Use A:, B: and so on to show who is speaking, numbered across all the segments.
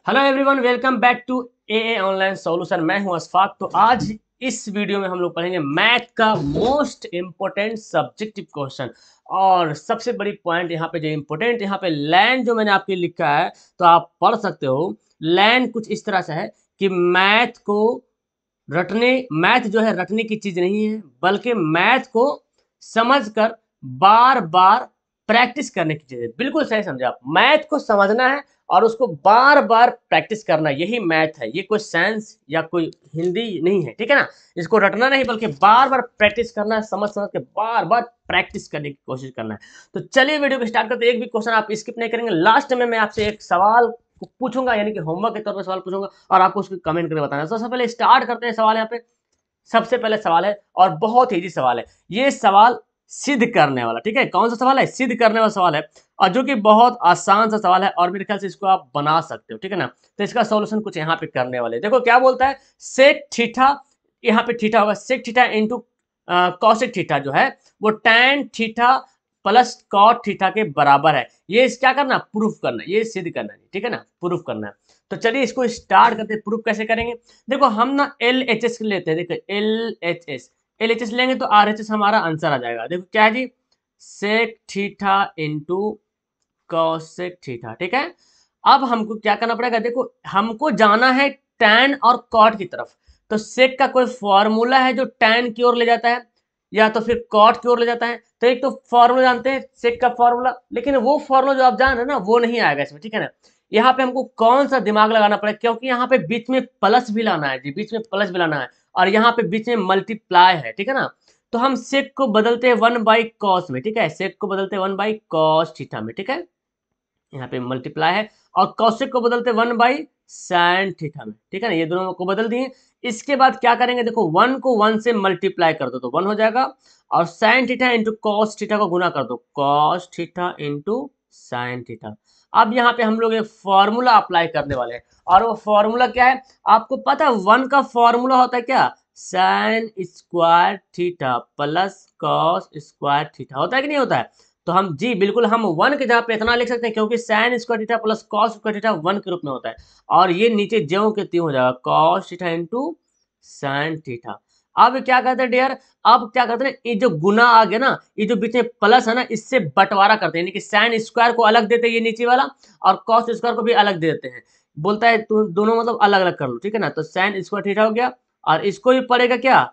A: Hello everyone, welcome back to a online solution. मैं हूं अशफाक। तो आज इस वीडियो में हम लोग पढ़ेंगे मैथ का मोस्ट इम्पोर्टेंट सब्जेक्टिव क्वेश्चन। और सबसे बड़ी पॉइंट यहाँ पे जो इम्पोर्टेंट, यहाँ पे लैंड जो मैंने आपके लिखा है तो आप पढ़ सकते हो। लैंड कुछ इस तरह से है कि मैथ जो है रटने की चीज नहीं है, बल्कि मैथ को समझकर बार बार प्रैक्टिस करने की चीज है। बिल्कुल सही समझे आप। मैथ को समझना है और उसको बार बार प्रैक्टिस करना, यही मैथ है। ये कोई साइंस या कोई हिंदी नहीं है, ठीक है ना। इसको रटना नहीं बल्कि बार बार प्रैक्टिस करना है, समझ समझ के बार बार प्रैक्टिस करने की कोशिश करना है। तो चलिए वीडियो को स्टार्ट करते हैं। एक भी क्वेश्चन आप स्किप नहीं करेंगे। लास्ट में मैं आपसे एक सवाल पूछूंगा, यानी कि होमवर्क के तौर पर सवाल पूछूंगा और आपको उसको कमेंट करके बताना है। तो सबसे पहले स्टार्ट करते हैं सवाल। यहाँ पे सबसे पहले सवाल है और बहुत इजी सवाल है। ये सवाल सिद्ध करने वाला, ठीक है। कौन सा सवाल है? सिद्ध करने वाला सवाल है, और जो कि बहुत आसान सा सवाल है और मेरे ख्याल से इसको आप बना सकते हो, ठीक है ना। तो इसका सॉल्यूशन कुछ यहाँ पे करने वाले। देखो क्या बोलता है, सेक थीटा, यहाँ पे थीटा होगा, sec theta into cosec theta जो है वो tan theta plus cot theta के बराबर है। ये क्या करना, प्रूफ करना, ये सिद्ध करना है, ठीक है ना, प्रूफ करना है। तो चलिए इसको स्टार्ट करते हैं। प्रूफ कैसे करेंगे? देखो हम ना एल एच एस लेते हैं। देखो एल एच एस लेंगे तो आर एच एस हमारा आंसर आ जाएगा। देखो क्या है जी, sec theta into cosec theta, ठीक है। अब हमको क्या करना पड़ेगा, देखो हमको जाना है टैन और कॉट की तरफ। तो सेक का कोई फॉर्मूला है जो टैन की ओर ले जाता है या तो फिर कॉट की ओर ले जाता है। तो एक तो फॉर्मूला जानते हैं सेक का फॉर्मूला, लेकिन वो फॉर्मूला जो आप जान रहे हैं ना वो नहीं आएगा इसमें, ठीक है ना। यहाँ पे हमको कौन सा दिमाग लगाना पड़ेगा, क्योंकि यहाँ पे बीच में प्लस भी लाना है जी, बीच में प्लस भी लाना है और यहाँ पे बीच में मल्टीप्लाई है, ठीक है ना। तो हम सेक को बदलते हैं 1/cos में, ठीक है। सेक को बदलते हैं 1/cos थीटा में, ठीक है। यहाँ पे मल्टीप्लाई है। और कौशिक को बदलते 1/sin थीटा में, ठीक है ना। ये दोनों को बदल दिए। इसके बाद क्या करेंगे, देखो 1 को 1 से मल्टीप्लाई कर दो तो 1 हो जाएगा, और sin theta into cos theta को गुना कर दो, cos theta into sine theta. अब यहाँ पे हम लोग एक फॉर्मूला अप्लाई करने वाले हैं, और वो फॉर्मूला क्या है आपको पता है? 1 का फॉर्मूला होता है क्या, sine square theta plus cos square theta, होता है कि नहीं होता है? तो हम जी बिल्कुल, हम 1 की जगह पे इतना लिख सकते हैं क्योंकि sine square theta plus cos square theta 1 के रूप में होता है। और ये नीचे ज्यों के त्यों हो जाएगा, cos theta into sine theta. अब क्या करते हैं डियर, अब क्या करते हैं, ये जो गुना आ गया ना, ये जो बीच में प्लस है ना, इससे बंटवारा करते हैं, यानी कि साइन स्क्वायर को अलग देते हैं ये नीचे वाला, और कॉस स्क्वायर को भी अलग दे देते हैं। बोलता है तुम दोनों मतलब अलग अलग कर लो, ठीक है ना। तो साइन स्क्वायर थीटा हो गया, और इसको भी पड़ेगा क्या,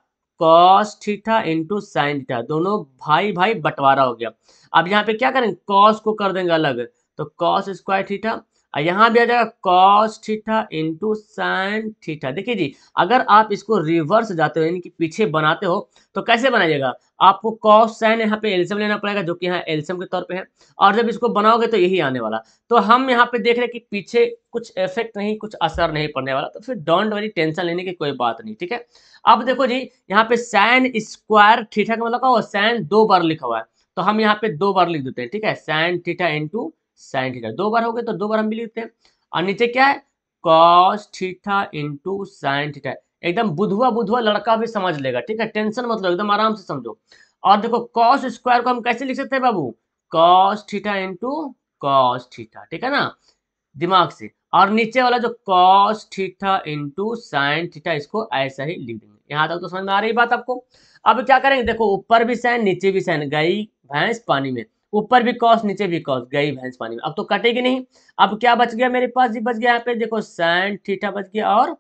A: cos theta into sine theta, दोनों भाई भाई बंटवारा हो गया। अब यहाँ पे क्या करेंगे, कॉस को कर देंगे अलग, तो कॉस स्क्वायर थीटा, और यहाँ भी आ जाएगा cos theta into sine theta. देखिए जी, अगर आप इसको रिवर्स जाते हो यानी कि पीछे बनाते हो तो कैसे बनाइएगा, आपको कॉस साइन यहाँ पे एलसीएम लेना पड़ेगा, जो कि यहाँ एलसीएम के तौर पे है, और जब इसको बनाओगे तो यही आने वाला। तो हम यहाँ पे देख रहे हैं कि पीछे कुछ इफेक्ट नहीं, कुछ असर नहीं पड़ने वाला, तो फिर डोंट वरी, टेंशन लेने की कोई बात नहीं, ठीक है। अब देखो जी, यहाँ पे साइन स्क्वायर थीटा का मतलब क्या हुआ, साइन 2 बार लिखा हुआ है, तो हम यहाँ पे 2 बार लिख देते हैं, ठीक है। Sine theta into sine theta 2 बार हो गए तो 2 बार हम भी लिखते हैं। और नीचे क्या है, cos theta into sine theta. एकदम बुधवा बुधवा लड़का भी समझ लेगा, ठीक है, टेंशन मतलब एकदम आराम से समझो। और देखो कॉस स्क्वायर को हम कैसे लिख सकते हैं बाबू, cos theta into cos theta, ठीक है ना, दिमाग से। और नीचे वाला जो cos theta into sine theta, इसको ऐसा ही लिख देंगे। यहाँ तक तो समझ में आ रही बात आपको। अब क्या करेंगे, देखो ऊपर भी साइन नीचे भी साइन, गई भैंस पानी में, ऊपर भी कॉस नीचे भी कॉस, गई भैंस पानी में। अब तो कटेगी नहीं। अब क्या बच गया मेरे पास जी, बच गया यहाँ पे देखो साइन थीटा बच गया और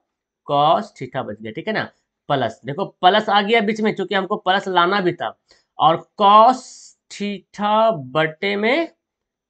A: कॉस थीटा बच गया, ठीक है ना। प्लस, देखो प्लस आ गया बीच में क्योंकि हमको प्लस लाना भी था, और कॉस थीटा बटे में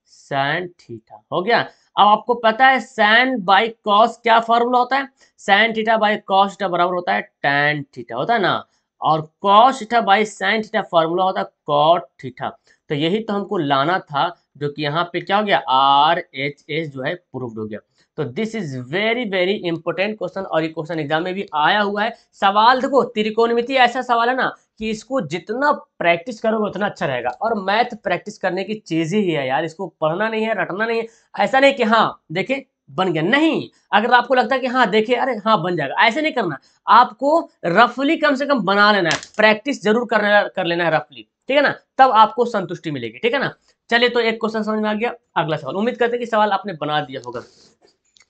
A: साइन थीटा हो गया। अब आपको पता है साइन बाई कॉस क्या फॉर्मूला होता है, sine theta by cos theta बराबर होता है टैन थीटा, होता है ना। और cos theta by sine theta formula होता है कॉट थीटा। तो यही तो हमको लाना था, जो कि यहाँ पे क्या हो गया, आर एच एस जो है प्रूव्ड हो गया। तो this is very very important question, और ये क्वेश्चन एग्जाम में भी आया हुआ है। सवाल देखो, त्रिकोणमिति ऐसा सवाल है ना कि इसको जितना प्रैक्टिस करोगे उतना अच्छा रहेगा। और मैथ प्रैक्टिस करने की चीज ही है यार, इसको पढ़ना नहीं है, रटना नहीं है। ऐसा नहीं कि हाँ देखे बन गया, नहीं। अगर आपको लगता है कि हाँ देखे अरे हाँ बन जाएगा, ऐसे नहीं करना। आपको रफली कम से कम बना लेना है, प्रैक्टिस जरूर कर लेना है रफली, ठीक है ना, तब आपको संतुष्टि मिलेगी, ठीक है ना। चलिए तो एक क्वेश्चन समझ में आ गया। अगला सवाल, उम्मीद करते हैं कि सवाल आपने बना दिया होगा।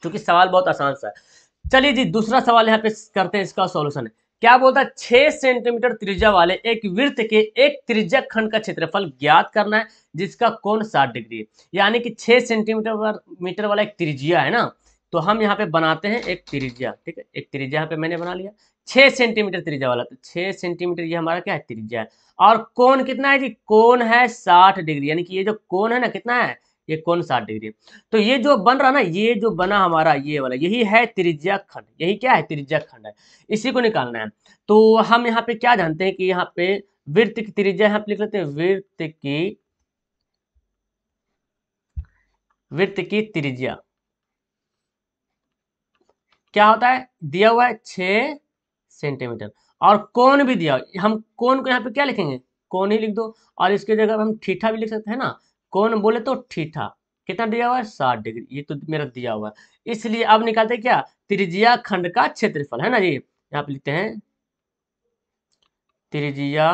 A: क्योंकि सवाल बहुत आसान सा है। चलिए जी, दूसरा सवाल यहाँ पे करते हैं, इसका सॉल्यूशन है। क्या बोलता है, 6 सेंटीमीटर त्रिज्या वाले एक वृत्त के एक त्रिज्यक खंड का क्षेत्रफल ज्ञात करना है जिसका कोण 60 डिग्री है। यानी कि 6 सेंटीमीटर वाला एक त्रिज्या है ना, तो हम यहाँ पे बनाते हैं एक त्रिज्या। ठीक है, एक त्रिज्या यहाँ पे मैंने बना लिया 6 सेंटीमीटर त्रिज्या वाला, तो 6 सेंटीमीटर ये हमारा क्या है, त्रिज्या है। और कोण कितना है जी, कोण है 60 डिग्री, यानी कि ये जो कोण है ना कितना है, ये कोण 60 डिग्री है। तो ये जो बन रहा ना, ये जो बना हमारा ये वाला, यही है त्रिज्या खंड, यही क्या है, त्रिज्या खंड है, इसी को निकालना है। तो हम यहाँ पे क्या जानते हैं कि यहाँ पे वृत्त की त्रिज्या यहाँ पे लिख लेते हैं, वृत्त की त्रिज्या क्या होता है, दिया हुआ है 6 सेंटीमीटर, और कोण भी दिया, हम कोण को यहाँ पे क्या लिखेंगे, कोण ही लिख दो, और इसके जगह हम थीटा भी लिख सकते हैं ना, कोण बोले तो थीटा, कितना दिया हुआ है, 60 डिग्री, ये तो मेरा दिया हुआ है। इसलिए अब निकालते हैं क्या, त्रिज्या खंड का क्षेत्रफल, है ना जी, यहाँ पे लिखते हैं त्रिज्या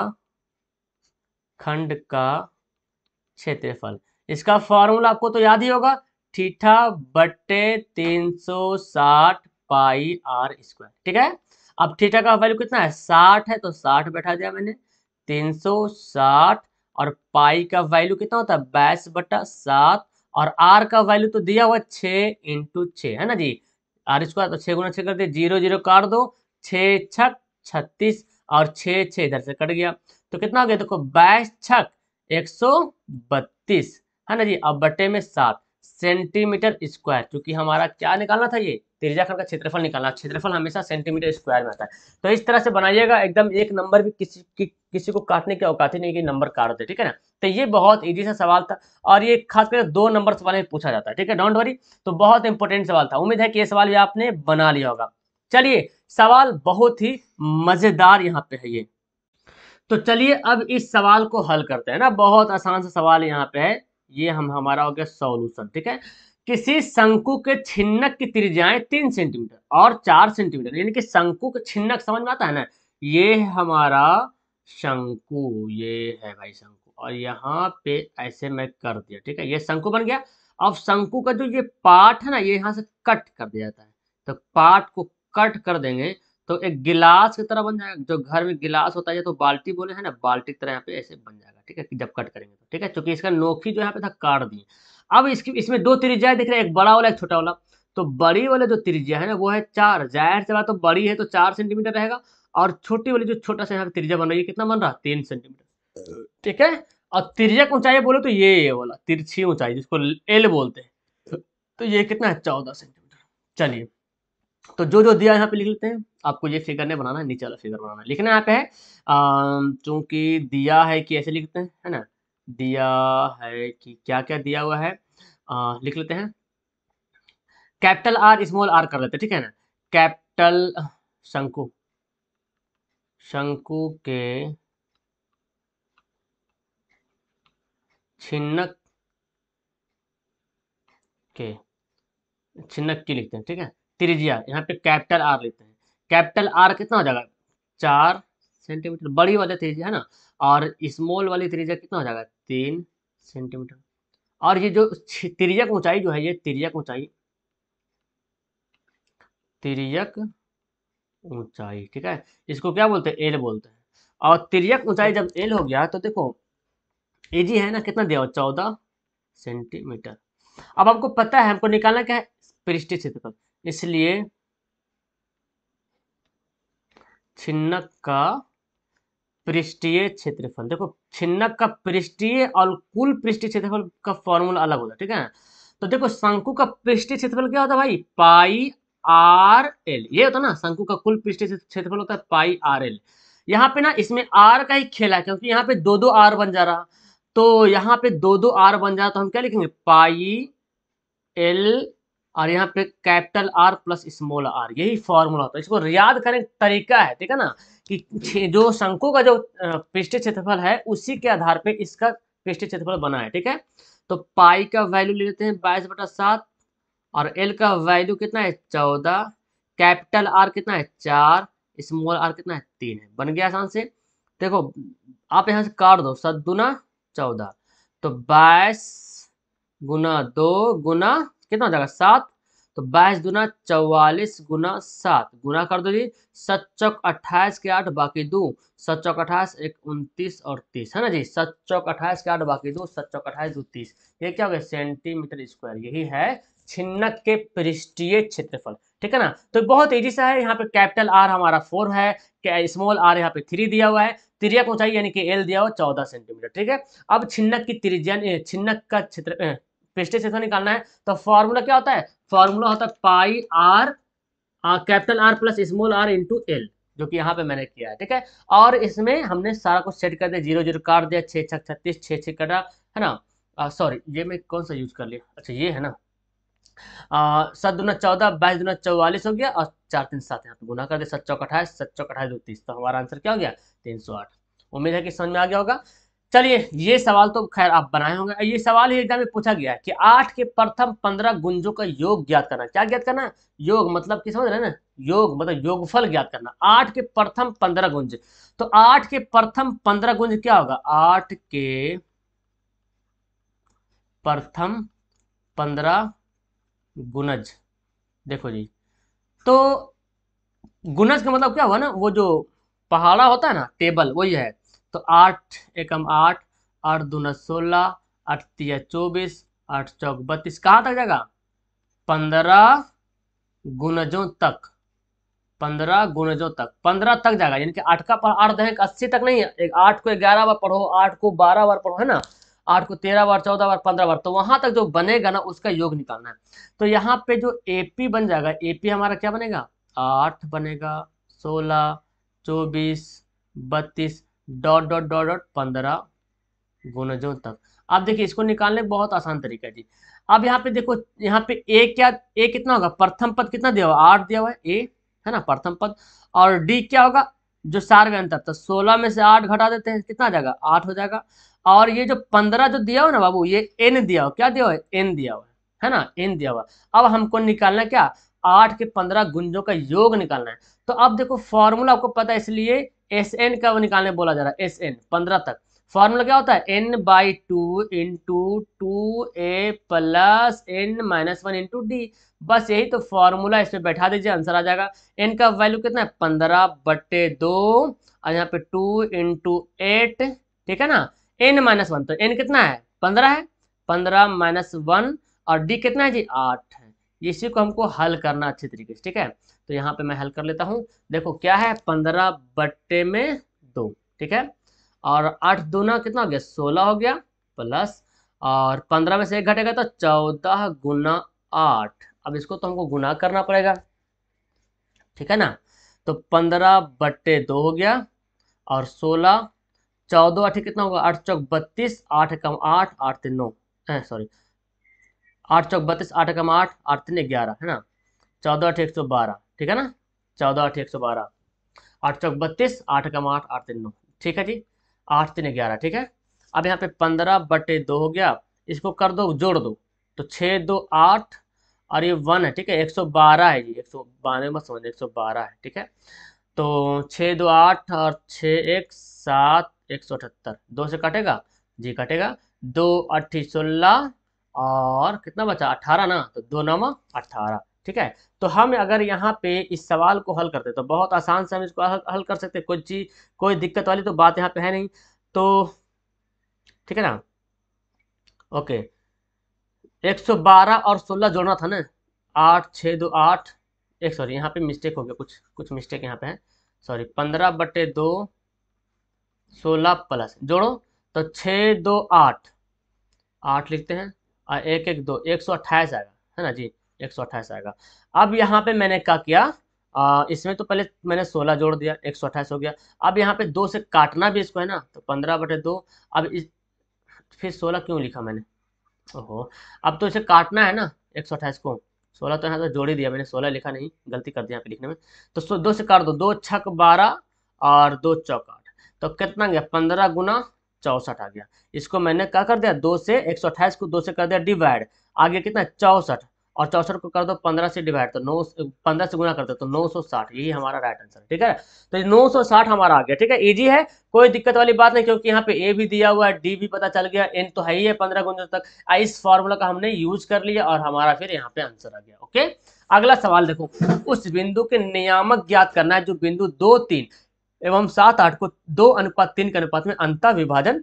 A: खंड का क्षेत्रफल। इसका फॉर्मूला आपको तो याद ही होगा, थीटा बट्टे 360 पाई आर स्क्वायर। ठीक है, अब थीटा का वैल्यू कितना है, 60 है, तो 60 बैठा दिया मैंने, 360, और पाई का वैल्यू कितना होता है, 22/7, और आर का वैल्यू तो दिया हुआ 6 × 6, है ना जी, आर स्क्वायर, तो 6 × 6 कर दिए, 0 0 काट दो, 6 छक 36, और 6 6 इधर से कट गया, तो कितना हो गया, देखो 22 छक 132, है ना जी, अब बटे में 7 सेंटीमीटर स्क्वायर, क्योंकि हमारा क्या निकालना था, ये त्रिज्याखंड का क्षेत्रफल निकालना, क्षेत्रफल हमेशा सेंटीमीटर स्क्वायर में आता है। तो इस तरह से बनाइएगा, एकदम एक नंबर भी किसी को काटने की औकात ही नहीं कि नंबर काट दे। ठीक है ना, तो ये बहुत इजी सा सवाल था, और ये खासकर 2 नंबर सवाल में पूछा जाता है। ठीक है, डोंट वरी, तो बहुत इंपॉर्टेंट सवाल था, उम्मीद है कि ये सवाल भी आपने बना लिया होगा। चलिए, सवाल बहुत ही मजेदार यहाँ पे है ये, तो चलिए अब इस सवाल को हल करते हैं ना, बहुत आसान सा सवाल यहाँ पे है, ये हमारा हो गया सॉल्यूशन। ठीक है, किसी शंकु के छिन्नक की त्रिज्याएं 3 सेंटीमीटर और 4 सेंटीमीटर, यानी कि शंकु के छिन्नक समझ में आता है ना, ये हमारा शंकु, ये है भाई शंकु, और यहाँ पे ऐसे मैं कर दिया। ठीक है, ये शंकु बन गया। अब शंकु का जो ये पार्ट है ना, ये यहाँ से कट कर दिया जाता है, तो पार्ट को कट कर देंगे तो एक गिलास की तरह बन जाएगा, जो घर में गिलास होता है, तो बाल्टी बोले है ना, बाल्टी की तरह यहाँ पे ऐसे बन जाएगा। ठीक है, जब कट करेंगे तो, ठीक है, क्योंकि इसका नोखी जो यहाँ पे था काट दिए। अब इसकी इसमें 2 त्रिज्या दिख रहे हैं, एक बड़ा वाला एक छोटा वाला, तो बड़ी वाले जो त्रिज्या है ना वो है 4, जाहिर सी बात, तो बड़ी है तो 4 सेंटीमीटर रहेगा, और छोटी वाली जो छोटा सा यहाँ पे त्रिज्या बन रही है, कितना बन रहा है, 3 सेंटीमीटर। ठीक है, और त्रिज्यक ऊंचाई बोले तो ये वाला तिरछी ऊंचाई जिसको एल बोलते हैं, तो ये कितना है, 14 सेंटीमीटर। चलिए, तो जो जो दिया यहाँ पे लिख लेते हैं, आपको ये फिगर नहीं बनाना है, नीचे वाला फिगर बनाना है, लिखना यहाँ पे है, चूंकि दिया है कि ऐसे लिखते हैं, है ना, दिया है कि क्या क्या दिया हुआ है, लिख लेते हैं, कैपिटल आर स्मॉल आर कर लेते हैं। ठीक है ना, कैपिटल शंकु, शंकु के छिन्नक के छिन्नक की लिखते हैं। ठीक है, त्रिज्या यहाँ पे कैपिटल आर लिखते हैं, कैपिटल आर कितना हो जाएगा, 4 सेंटीमीटर, बड़ी वाली त्रिज्या है ना, और स्मॉल वाली त्रिज्या कितना हो जाएगा, 3 सेंटीमीटर। और ये जो तिर्यक ऊंचाई जो है, ये तिर्यक ऊंचाई, तिर्यक ऊंचाई, ठीक है, इसको क्या बोलते हैं, एल बोलते हैं। और तिर्यक ऊंचाई जब एल हो गया तो देखो एजी है ना, कितना दिया हुआ, 14 सेंटीमीटर। अब हमको पता है, हमको निकालना क्या है, पृष्ठीय क्षेत्रफल, इसलिए छिन्नक का पृष्ठीय क्षेत्रफल, देखो छिन्नक का पृष्ठीय और कुल पृष्ठीय क्षेत्रफल का फॉर्मूला अलग होता है। ठीक है ना, तो देखो शंकु का पृष्ठीय क्षेत्रफल क्या होता है भाई, पाई आर एल, ये होता है ना, शंकु का कुल पृष्ठीय क्षेत्रफल होता है पाई आर एल। यहाँ पे ना इसमें आर का ही खेला है, क्योंकि यहाँ पे 2 2 आर बन जा रहा, तो यहाँ पे 2 2 आर बन जा, तो हम क्या लिखेंगे, पाई एल, और यहाँ पे capital R plus small r, यही फॉर्मूला होता है, इसको याद करने का तरीका है। ठीक है ना, कि जो शंकु का जो पृष्ठीय क्षेत्रफल है उसी के आधार पे इसका पृष्ठीय क्षेत्रफल बना है। ठीक है, तो पाई का वैल्यू ले लेते हैं 22/7, और एल का वैल्यू कितना है, 14, कैपिटल आर कितना है, 4, स्मॉल आर कितना है, 3 है, बन गया आसान से। देखो आप यहाँ से काट दो, 7 दूना 14, तो 22 गुना 2 गुना कितना हो जाएगा, 7, तो 22 दूना 44 गुना 7 गुना कर दो जी, 7 चौक 28 के 8 बाकी 2, 7 चौक 28 1 29 और 30 है ना जी, 7 चौक 28 के 8 बाकी 2, 7 चौक 28 2 30, ये क्या हो गया सेंटीमीटर स्क्वायर, यही है छिन्नक के पृष्ठीय क्षेत्रफल। ठीक है ना, तो बहुत इजी सा है। यहाँ पे कैपिटल आर हमारा 4 है, स्मॉल आर यहाँ पे 3 दिया हुआ है, त्रिज्या की ऊंचाई यानी कि एल दिया हुआ 14 सेंटीमीटर। ठीक है, अब छिन्नक की त्रिज्या, छिन्नक का क्षेत्र पृष्ठीय क्षेत्रफल निकालना है, तो फॉर्मूला क्या होता है, फॉर्मूला होता है pi r, capital R plus small r into l, जो कि यहाँ पे मैंने किया है। ठीक है, और इसमें हमने सारा कुछ सेट कर दिया, 0 0 काट दिया, 6 6 36, 6 6 कटा, है ना, सॉरी ये मैं कौन सा यूज कर लिया, अच्छा ये है ना, 7 दूना 14, 22 दूना 44 हो गया, और 4 3 7 यहाँ पे गुना कर दे, 7 चौक 28, 7 चौक 28 2 30, तो हमारा आंसर क्या हो गया 308। उम्मीद है कि समझ में आ गया होगा। चलिए, ये सवाल तो खैर आप बनाए होंगे, ये सवाल ही एग्जाम में पूछा गया है कि 8 के प्रथम 15 गुंजों का योग ज्ञात करना। क्या ज्ञात करना, योग मतलब कि समझ रहे हैं ना, योग मतलब योगफल ज्ञात करना, 8 के प्रथम 15 गुंज। तो 8 के प्रथम 15 गुंज क्या होगा, 8 के प्रथम 15 गुणज, देखो जी, तो गुणज का मतलब क्या हुआ ना, वो जो पहाड़ा होता है ना, टेबल वही है। तो 8 एकम 8, 8 दूना 16, 8 तिया 24, 8 चौक 32, कहाँ तक जाएगा 15 गुणजों तक, 15 गुणजों तक, 15 तक जाएगा, यानी कि 8 का अर्ध है 80 तक नहीं है, 8 को 11 बार पढ़ो, 8 को 12 बार पढ़ो, है ना, 8 को 13 बार 14 बार 15 बार, तो वहां तक जो बनेगा ना उसका योग निकालना है। तो यहाँ पे जो एपी बन जाएगा, एपी हमारा क्या बनेगा, 8 बनेगा, 16 24 32 डॉट डॉट डॉट डॉट 15 गुणजों तक। अब देखिए इसको निकालने का बहुत आसान तरीका है जी। अब यहाँ पे देखो, यहाँ पे ए क्या, ए कितना होगा, प्रथम पद कितना दिया हुआ 8 दिया हुआ है, ए है ना प्रथम पद, और डी क्या होगा जो सार अंतर, तो 16 में से 8 घटा देते हैं, कितना आ जाएगा 8 हो जाएगा। और ये जो 15 जो दिया हुआ ना बाबू, ये एन दिया हुआ, क्या दिया हुआ है एन दिया हुआ है ना, एन दिया हुआ। अब हमको निकालना है क्या, 8 के 15 गुंजों का योग निकालना है। तो अब देखो फॉर्मूला आपको पता है, इसलिए एस एन का निकालने बोला जा रहा है, एस एन 15 तक। फॉर्मूला क्या होता है, n by 2 into 2a plus n minus 1 into D. बस यही तो फॉर्मूला, इस पे बैठा दीजिए, आंसर आ जाएगा। n का वैल्यू कितना है 15/2, और यहाँ पे 2 इंटू 8, ठीक है ना, n माइनस 1, तो n कितना है 15 है, 15 माइनस 1, और डी कितना है जी 8 है। इसी को हमको हल करना अच्छे तरीके से, ठीक है। तो यहाँ पे मैं हल कर लेता हूँ, देखो क्या है 15/2, ठीक है, और 8 दूना कितना हो गया 16 हो गया, प्लस और 15 में से 1 घटेगा तो 14 गुना 8। अब इसको तो हमको गुना करना पड़ेगा, ठीक है ना। तो 15/2 हो गया, और 16, 14 8 कितना होगा 8 चौक 32, 8 कम 8, 8 3 9, सॉरी 8 चौक 32, 8 कम 8, 8 3 11, है ना, 14 8 112, ठीक है ना, 14 8 112, 8 चौक 32, 8 कम 8, 8 3 9, ठीक है जी, 8 3 11, ठीक है। अब यहाँ पे 15/2 हो गया, इसको कर दो जोड़ दो, तो 6 2 8, और ये 1 है, ठीक है, 112 है जी, 112 मत समझ, 112 है, ठीक है। तो 6 2 8, और 6 1 7, 178, 2 से कटेगा जी, कटेगा, 2 8 16, और कितना बचा 18 ना, तो 2 9 18, ठीक है। तो हम अगर यहाँ पे इस सवाल को हल करते तो बहुत आसान से हम इसको हल कर सकते, कोई चीज कोई दिक्कत वाली तो बात यहाँ पे है नहीं, तो ठीक है ना। ओके, 112 और 16 जोड़ना था ना, 8 6 2 8, एक सॉरी यहाँ पे मिस्टेक हो गया, कुछ कुछ मिस्टेक यहाँ पे है, सॉरी 15/2, 16 प्लस जोड़ो, तो 6 2 8, 8 लिखते हैं, और 1 1 2, 128 आएगा, है ना जी, 128 आएगा। अब यहाँ पे मैंने क्या किया, इसमें तो पहले मैंने 16 जोड़ दिया, 128 हो गया। अब यहाँ पे 2 से काटना भी इसको है ना, तो 15/2, अब फिर 16 क्यों लिखा मैंने, ओहो, अब तो इसे काटना है ना 128 को, 16 तो यहाँ तो जोड़ ही दिया मैंने, 16 लिखा नहीं, गलती कर दिया यहाँ पे लिखने में। तो 2 से काट दो, 2 छक 12, और 2 चौक 8, तो कितना गया 15 गुना 64 आ गया। इसको मैंने क्या कर दिया, 2 से 128 को 2 से कर दिया डिवाइड, आ गया कितना 64, और 64 को कर दो 15 से डिवाइड, तो 9 15 से गुना कर दो तो 960, यही हमारा राइट आंसर है। ठीक है, तो ये 960 हमारा आ गया। ठीक है, इजी है, कोई दिक्कत वाली बात नहीं, क्योंकि यहाँ पे ए भी दिया हुआ है, डी भी पता चल गया, एन तो है ही है 15 गुना तक। इस फॉर्मूला का हमने यूज कर लिया और हमारा फिर यहाँ पे आंसर आ गया। ओके, अगला सवाल देखो, उस बिंदु के नियामक ज्ञात करना है जो बिंदु 2, 3 एवं 7, 8 को 2:3 के अनुपात में अंतः विभाजन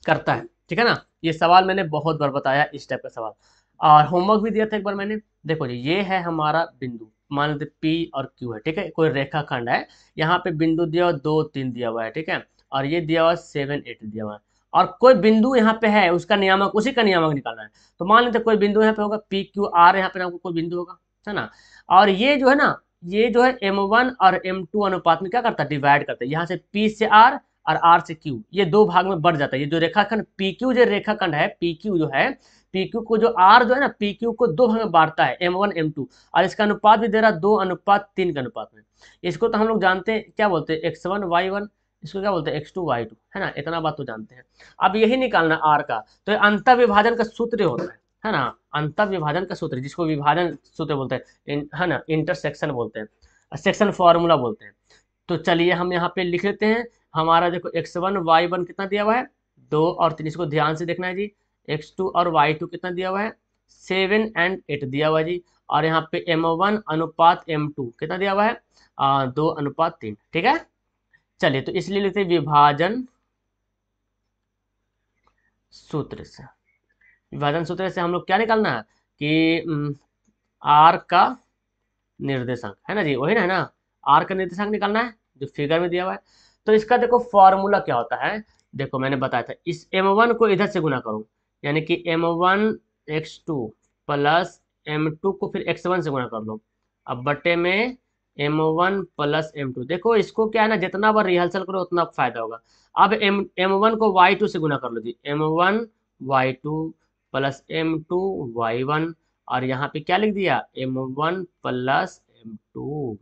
A: करता है। ठीक है ना, ये सवाल मैंने बहुत बार बताया, इस टाइप का सवाल, और होमवर्क भी दिया था एक बार मैंने। देखो जी, ये है हमारा बिंदु, मान लेते P और Q है। ठीक है, कोई रेखाखंड है, यहाँ पे बिंदु दिया हुआ 2, 3 दिया हुआ है। ठीक है, और ये दिया हुआ 7, 8 दिया हुआ है, और कोई बिंदु यहाँ पे है, उसका नियामक, उसी का नियामक निकालना है। तो मान लेते कोई बिंदु यहाँ पे होगा PQR, यहाँ पे आपको कोई बिंदु होगा, है ना, और ये जो है ना, ये जो है M1 और M2 अनुपात में क्या करता है, डिवाइड करता है। यहाँ से P से R और R से Q, ये दो भाग में बढ़ जाता है। ये जो रेखाखंड PQ, जो रेखाखंड है PQ जो है, PQ को जो R जो है ना, PQ को दो भाग में बांटता है, M1 M2, और इसका अनुपात भी दे रहा है 2:3 के अनुपात में। इसको तो हम लोग जानते हैं, क्या बोलते हैं, X1 Y1, इसको क्या बोलते हैं, X2 Y2, है ना, इतना बात तो जानते हैं। अब यही निकालना R का, तो ये अंतर विभाजन का सूत्र होता है ना, अंतर विभाजन का सूत्र, जिसको विभाजन सूत्र बोलते हैं, है ना, इंटरसेक्शन बोलते हैं, सेक्शन फॉर्मूला बोलते हैं। तो चलिए हम यहाँ पे लिख लेते हैं। हमारा देखो X1 Y1 कितना दिया हुआ है, 2 और 3, इसको ध्यान से देखना है जी। X2 और Y2 कितना दिया हुआ है, 7 और 8 दिया हुआ है जी। और यहाँ पे M1 अनुपात M2 कितना दिया हुआ है, 2:3। ठीक है, चलिए तो इसलिए लिखते हैं विभाजन सूत्र से। विभाजन सूत्र से हम लोग क्या निकालना है कि R का निर्देशांक, है ना जी, वही ना, है ना, R का निर्देशांक निकालना है जो फिगर में दिया हुआ है। तो इसका देखो फॉर्मूला क्या होता है, देखो मैंने बताया था, इस M1 को इधर से गुना करो, यानी कि M1 X2 प्लस M2 को फिर X1 से गुना कर लो, अब बटे में M1 प्लस M2। देखो इसको क्या है ना, जितना बार रिहर्सल करो उतना फायदा होगा। अब M1 को Y2 से गुना कर लो जी, M1 Y2 plus M2 Y1, और यहाँ पे क्या लिख दिया, M1 प्लस M2।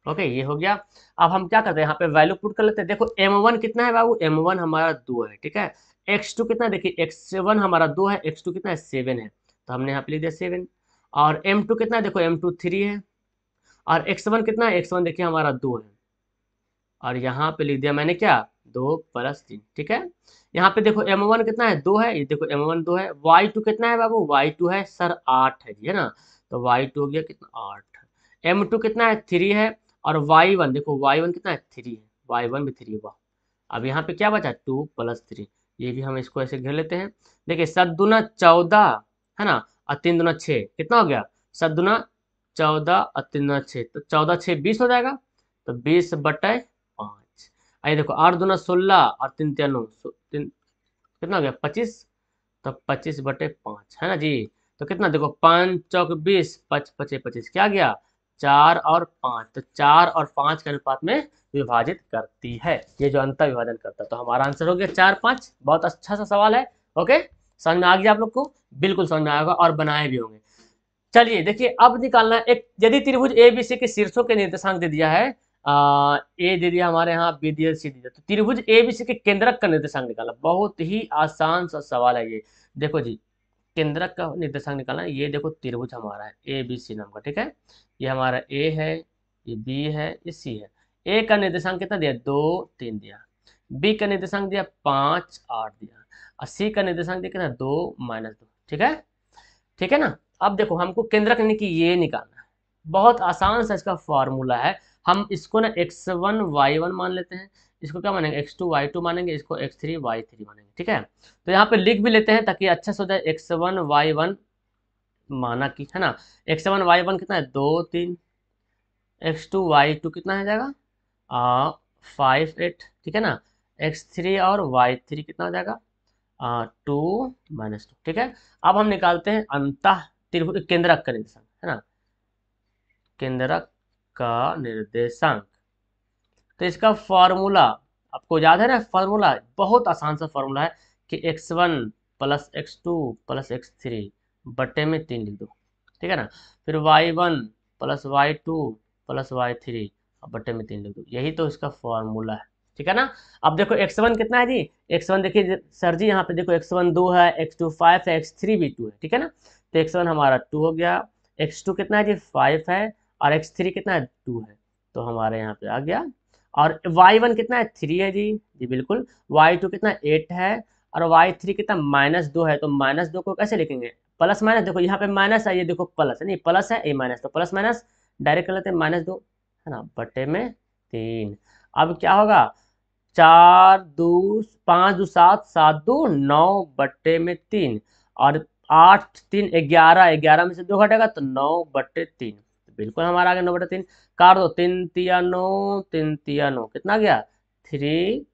A: ओके, ये हो गया। अब हम क्या करते हैं, यहाँ पे वैल्यू पुट कर लेते हैं। देखो M1 कितना है बाबू, M1 हमारा 2 है। ठीक है, X2 कितना है, देखिए X1 हमारा 2 है, X2 कितना है, 7 है, तो हमने यहाँ पे लिख दिया 7। और M2 कितना है, देखो M2 3 है, और X1 कितना है, X1 देखिए हमारा 2 है, और यहाँ पे लिख दिया मैंने क्या, 2 प्लस 3। ठीक है, यहाँ पे देखो M1 कितना है, 2 है, ये देखो M1 2 है। Y2 कितना है बाबू, Y2 है सर 8 है जी, है ना, तो Y2 हो गया कितना, 8। M2 कितना है, 3 है, और Y1 देखो, Y1 कितना है, 3 है, Y1 भी 3 हुआ। अब यहाँ पे क्या बचा, 2 प्लस 3, ये भी हम इसको ऐसे घेर लेते हैं। देखिए 7 दूना 14, है ना, और 3 दूना 6, कितना हो गया, 7 दूना 14 और 3 दूना 6, तो 14 6 20 हो जाएगा, तो 20/5। आइए देखो 8 दूना 16 और 3 3 9, कितना हो गया, 25, तो 25/5, है ना जी। तो कितना देखो, 5 चौक 20, 5 5 25, क्या गया, 4 और 5, तो 4 और 5 के अनुपात में विभाजित करती है, ये जो अंतर विभाजन करता है। तो हमारा आंसर हो गया 4, 5। बहुत अच्छा सा सवाल है। ओके, समझ में आ गया आप लोग को, बिल्कुल समझ में आएगा, और बनाए भी होंगे। चलिए देखिए, अब निकालना है एक, यदि त्रिभुज ABC के शीर्षों के निर्देशांक दे दिया है, ए दे दिया हमारे यहाँ, बी दिया, सी दिया, तो त्रिभुज ABC के केंद्रक का निर्देशांक निकालना, बहुत ही आसान सा सवाल है ये। देखो जी, केंद्रक का निर्देशांक निकालना है, ये देखो त्रिभुज हमारा है ABC नाम का। ठीक है, ये हमारा ए है, ये बी है, ये सी है। ए का निर्देशांक कितना दिया, 2 3 दिया, बी का निर्देशांक दिया 5 8 दिया, और सी का निर्देशांक दिया कितना, 2 -2। ठीक है, ठीक है ना। अब देखो हमको केंद्रक यानी कि ये निकालना है, बहुत आसान सा इसका फॉर्मूला है। हम इसको ना X1 Y1 मान लेते हैं, इसको क्या मानेंगे, X2 Y2 मानेंगे, इसको X3 Y3 मानेंगे। ठीक है, तो यहाँ पे लिख भी लेते हैं ताकि अच्छा से हो जाए। X1 Y1 माना कि, है ना, X1 Y1 कितना है, 2 3, X2 Y2 कितना है जाएगा, 5 8। ठीक है ना, X3 और Y3 कितना हो जाएगा, 2 -2। ठीक है, अब हम निकालते हैं अंतः त्रिभुज केंद्रक का निर्देशांक, है ना, केंद्रक का निर्देशांक। तो इसका फॉर्मूला आपको याद है ना, फॉर्मूला बहुत आसान सा फॉर्मूला है कि X1 plus X2 plus X3 बटे में 3 लिख दो। ठीक है ना, फिर Y1 plus Y2 plus Y3 बटे में 3 लिख दो, यही तो इसका फॉर्मूला है। ठीक है ना। अब देखो X1 कितना है जी, X1 देखिए सर जी, यहाँ पे देखो X1 2 है, X2 5 है, X3 भी 2 है। ठीक है ना, तो X1 हमारा 2 हो गया, x2 कितना है जी 5 है, और x3 कितना है 2 है, तो हमारे यहाँ पे आ गया। और y1 कितना है 3 है जी बिल्कुल। y2 कितना 8 है, और y3 कितना -2 है, तो -2 को कैसे लिखेंगे, प्लस माइनस, देखो यहाँ पे माइनस है, ये देखो प्लस है, नहीं प्लस है, ये माइनस, तो प्लस माइनस डायरेक्ट कर लेते हैं -2 है ना, बटे में 3। अब क्या होगा, 4 2 5 2 7 7 2 9 बटे में 3, और 8 3 11, 11 में से 2 घटेगा तो 9/3, बिल्कुल हमारा आ गया 9/3। काट दो, 3 3 9, 3 3 9 कितना गया 3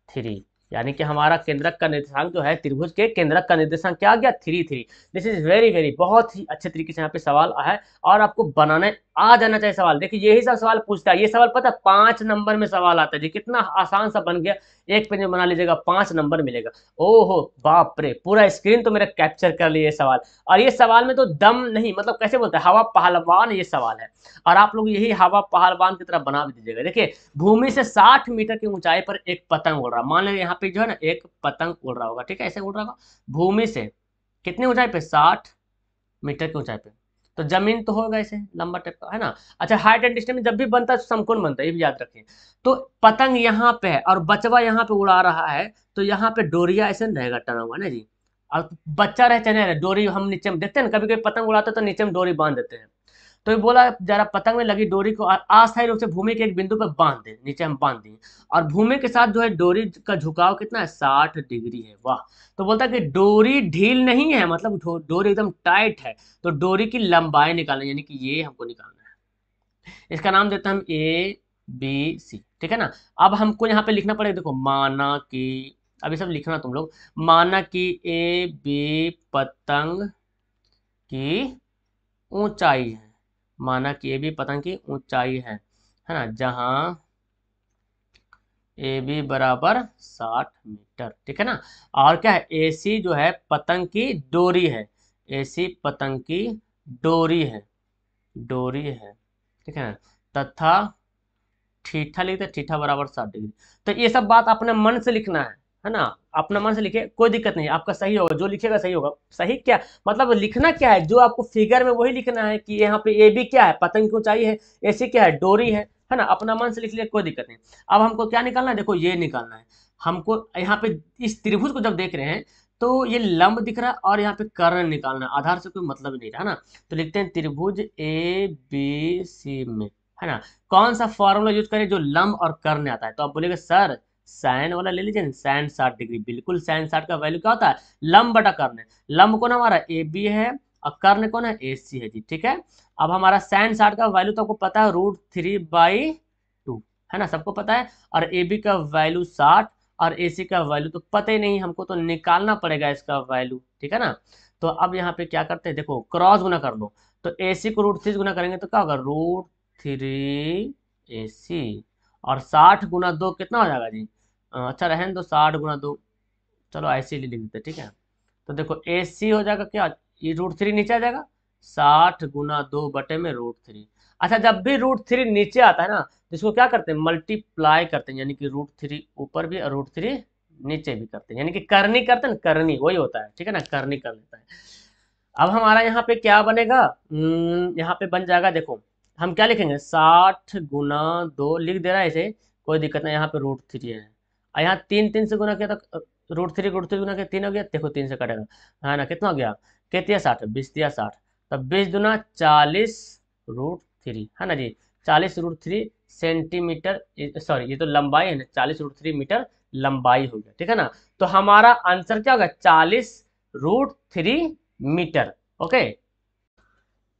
A: 3, यानी कि हमारा केंद्रक का निर्देशांक जो है, त्रिभुज के केंद्रक का निर्देशांक क्या आ गया 3 3। दिस इज वेरी वेरी, बहुत ही अच्छे तरीके से यहाँ पे सवाल है, और आपको बनाने आ जाना चाहिए सवाल। देखिए यही सब सवाल पूछता है, ये सवाल पता है 5 नंबर में सवाल आता है जी, कितना आसान सा बन गया, एक पेज में बना लीजिएगा 5 नंबर मिलेगा। ओहो बाप रे, पूरा स्क्रीन तो मेरा कैप्चर कर लिया ये सवाल। और ये सवाल में तो दम नहीं, मतलब कैसे बोलते हैं, हवा पहलवान ये सवाल है, और आप लोग यही हवा पहलवान की तरह बना भी दीजिएगा। देखिए भूमि से 60 मीटर की ऊंचाई पर एक पतंग उड़ रहा, मान लीजिए यहाँ पे जो है ना एक पतंग उड़ रहा होगा, ठीक है, ऐसे उड़ रहा होगा भूमि से कितनी ऊंचाई पे 60 मीटर की ऊंचाई पे, तो जमीन तो होगा ऐसे लंबा टाइप का है ना। अच्छा हाइट एंड डिस्टेंस में जब भी बनता है तो समकोण बनता है, ये भी याद रखिए। तो पतंग यहाँ पे है और बचवा यहाँ पे उड़ा रहा है, तो यहाँ पे डोरिया ऐसे नहीं रहेगा टना हुआ ना जी, और बच्चा रहे चाहे नहीं रहे, डोरी हम नीचे में देखते हैं ना, कभी कभी पतंग उड़ाते हैं तो नीचे में डोरी बांध देते हैं। तो ये बोला जरा पतंग में लगी डोरी को अस्थायी रूप से भूमि के एक बिंदु पर बांध दे, नीचे हम बांध दिए, और भूमि के साथ जो है डोरी का झुकाव कितना है 60 डिग्री है, वाह। तो बोलता है कि डोरी ढील नहीं है, मतलब डोरी एकदम टाइट है, तो डोरी की लंबाई निकालना, यानी कि ये हमको निकालना है, इसका नाम देते हैं हम ABC, ठीक है ना। अब हमको यहाँ पे लिखना पड़ेगा, देखो माना कि, अभी सब लिखना तुम लोग, माना कि AB पतंग की ऊंचाई है, माना कि AB पतंग की ऊंचाई है ना, जहां AB बराबर 60 मीटर, ठीक है ना। और क्या है, AC जो है पतंग की डोरी है, AC पतंग की डोरी है, डोरी है, ठीक है ना, तथा थीटा लिखते, थीटा बराबर 60 डिग्री। तो ये सब बात अपने मन से लिखना है ना, अपना मन से लिखे, कोई दिक्कत नहीं, आपका सही होगा, जो लिखेगा सही होगा। सही क्या मतलब, लिखना क्या है, जो आपको फिगर में वही लिखना है, कि यहाँ पे ए बी क्या है, पतंग की ऊंचाई है, ऐसी क्या है डोरी है ना, अपना मन से लिख लिया, कोई दिक्कत नहीं। अब हमको क्या निकालना है, देखो ये निकालना है हमको, यहाँ पे इस त्रिभुज को जब देख रहे हैं तो ये लंब दिख रहा है, और यहाँ पे कर्ण निकालना है, आधार से कोई मतलब नहीं रहा ना। तो लिखते हैं त्रिभुज ABC में, है ना, कौन सा फॉर्मूला यूज करें जो लंब और कर्ण आता है। तो आप बोलेंगे सर साइन वाला ले लीजिए, साइन 60 डिग्री, बिल्कुल साइन 60 का वैल्यू क्या होता है, लंब बटा कर्ण है। लंब कौन हमारा AB है, और कर्ण कौन है AC है जी, ठीक है। अब हमारा साइन 60 का वैल्यू तो आपको पता है √3/2, है ना, सबको पता है। और AB का वैल्यू 60, और AC का वैल्यू तो पता ही नहीं हमको, तो निकालना पड़ेगा इसका वैल्यू, ठीक है ना। तो अब यहाँ पे क्या करते हैं, देखो क्रॉस गुना कर लो, तो AC को √3 से गुना करेंगे तो क्या होगा √3AC, और 60 गुना 2 कितना हो जाएगा जी, अच्छा रहने दो 60 गुना 2, चलो ऐसे ही लिख देते, ठीक है। तो देखो AC हो जाएगा क्या, ये √3 नीचे आ जाएगा, 60 गुना 2 बटे में √3। अच्छा जब भी √3 नीचे आता है ना, तो इसको क्या करते हैं मल्टीप्लाई करते हैं, यानी कि √3 ऊपर भी और √3 नीचे भी करते हैं, यानी कि करनी करते हैं, करनी वही होता है, ठीक है ना, करनी कर लेता है। अब हमारा यहाँ पे क्या बनेगा, यहाँ पे बन जाएगा, देखो हम क्या लिखेंगे 60 गुना 2 लिख दे रहा है इसे, कोई दिक्कत नहीं, यहाँ पे √3 है, और यहाँ 3 3 से गुना किया तो √3 गुना किया 3 हो गया, देखो 3 से कटेगा है ना, कितना हो गया, कितना 60 20 दिया 60, तब 20 दूना 40 √3 है ना जी, 40 √3 सेंटीमीटर, सॉरी ये तो लंबाई है ना, 40 √3 मीटर लंबाई हो गया, ठीक है ना। तो हमारा आंसर क्या होगा 40 √3 मीटर, ओके।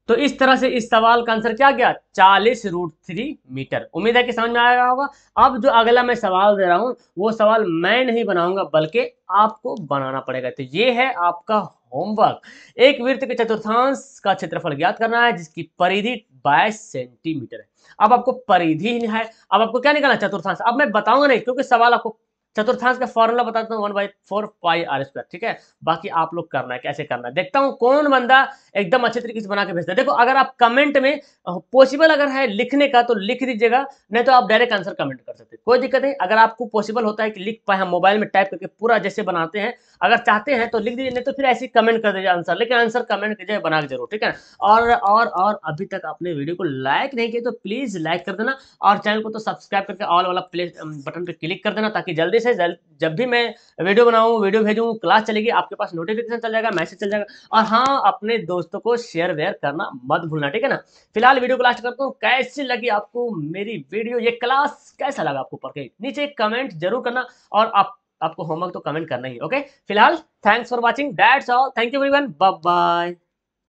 A: तो इस तरह से इस सवाल का आंसर क्या गया 40 √3 मीटर। उम्मीद है कि समझ में आया होगा। अब जो अगला मैं सवाल दे रहा हूं वो सवाल मैं नहीं बनाऊंगा बल्कि आपको बनाना पड़ेगा। तो ये है आपका होमवर्क, एक वृत्त के चतुर्थांश का क्षेत्रफल ज्ञात करना है जिसकी परिधि 22 सेंटीमीटर है। अब आपको परिधि है, अब आपको क्या निकालना चतुर्थांश, अब मैं बताऊंगा नहीं क्योंकि सवाल आपको चतुर्थांश का फॉर्मूला बताता हूँ 1/4 पाई आर स्क्वायर, ठीक है। बाकी आप लोग करना है, कैसे करना है देखता हूँ कौन बंदा एकदम अच्छे तरीके से बना के भेजता है। देखो अगर आप कमेंट में पॉसिबल अगर है लिखने का तो लिख दीजिएगा, नहीं तो आप डायरेक्ट आंसर कमेंट कर सकते हैं, कोई दिक्कत नहीं। अगर आपको पॉसिबल होता है कि लिख पाए, हम मोबाइल में टाइप करके पूरा जैसे बनाते हैं, अगर चाहते हैं तो लिख दीजिए, नहीं तो फिर ऐसे कमेंट कर दीजिए आंसर, लेकिन आंसर कमेंट कीजिए बना के जरूर, ठीक है। और अभी तक आपने वीडियो को लाइक नहीं किया तो प्लीज लाइक कर देना, और चैनल को तो सब्सक्राइब करके ऑल वाला प्ले बटन पे क्लिक कर देना, ताकि जल्दी से जब भी मैं वीडियो बनाऊं, वीडियो भेजूं, क्लास चलेगी, आपके पास नोटिफिकेशन चल जाएगा, मैसेज चल जाएगा। और हाँ, अपने दोस्तों को शेयर वेयर करना मत भूलना, ठीक है ना। फिलहाल वीडियो को लास्ट करता हूँ, कैसी लगी आपको मेरी वीडियो, ये क्लास कैसा लगा आपको पढ़ के, नीचे कमेंट जरूर करना। और आपको होमवर्क तो कमेंट करना ही, ओके। फिलहाल thanks for watching, that's all, thank you everyone, bye bye.